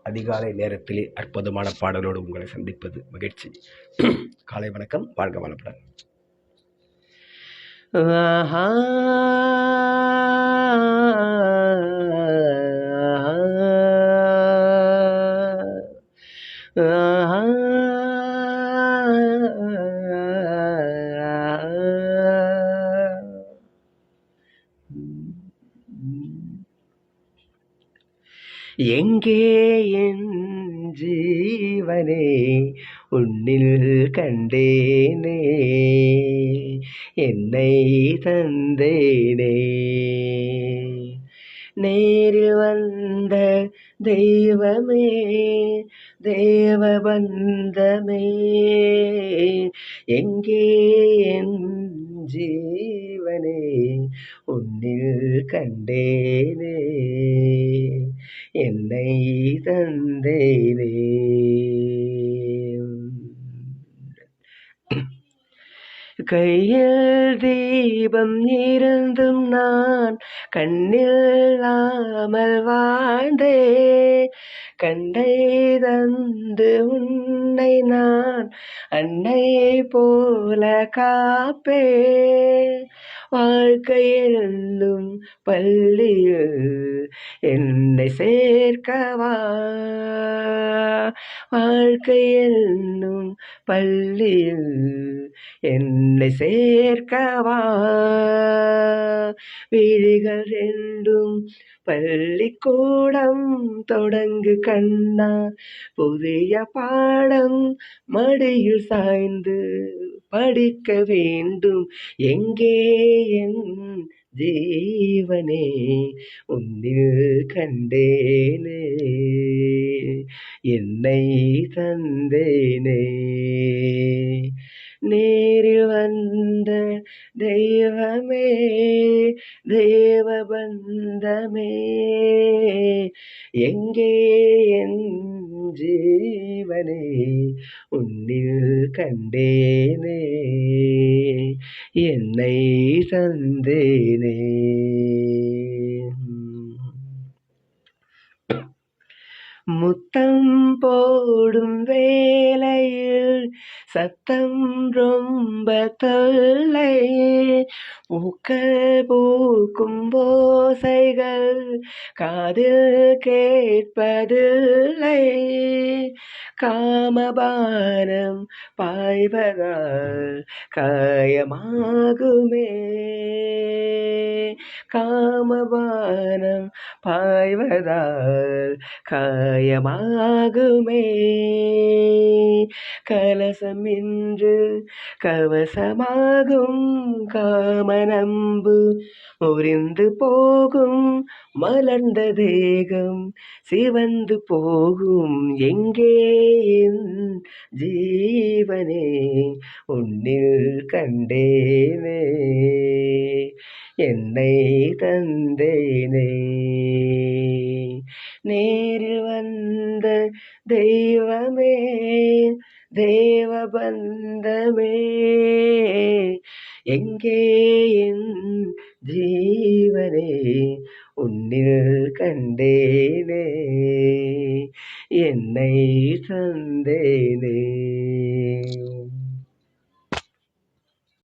அதிகாலை நேரத்திலே அற்புதமான பாடலோடு உங்களை சந்திப்பது மகிழ்ச்சி. காலை வணக்கம், வாழ்க வளமுடன். எங்கே என் ஜீவனே உன்னில் கண்டேனே, என்னை தந்தேனே. நேரில் வந்த தெய்வமே, தேவபந்தமே, எங்கே என் ஜீவனே உன்னில் கண்டேனே, என்னை தந்தேனே. கையில் தீபம் இருந்தும் நான் கண்ணில்லாமல் வாழ்ந்தே, கண்டை தந்து உன்னை நான் அன்னை போல காப்பே. வாழ்க்கை என்னும் பள்ளியில் என்னை சேர்க்கவா, வாழ்க்கை என்னும் பள்ளியில் என்னை சேர்க்கவா. விழிகள் ரெண்டும் பள்ளிக்கூடம் தொடங்கு கண்ணா, புதிய பாடம் மடியில் சாய்ந்து படிக்க வேண்டும். எங்கே என் ஜீவனே உன்னில் கண்டேனே, என்னை தந்தேனே. நேரில் வந்த தெய்வமே, தேவபந்தமே, எங்கே என் ஜீவனே உன்னில் கண்டேனே, என்னை தந்தேனே. முத்தம் போடும் வேளையில் சத்தம் ரொம்ப தொல்லை, பூக்கள் பூக்கும் ஓசைகள் காதில் கேட்பதில்லை. காமபானம் பாய்வதால் காயமாகுமே, காமபானம் பாய்வதால் காயமாகுமே. கலசம் இன்று கவசமாகும், காமனம்பு முறிந்து போகும், மலர்ந்த தேகம் சிவந்து போகும். எங்கே என் ஜீவனே உன்னில் கண்டேனே, என்னை தந்தேனே. நேரில் வந்த தெய்வமே, தேவபந்தமே, எங்கே என் ஜீவனே உன்னில் கண்டேனே, என்னை தந்தேனே.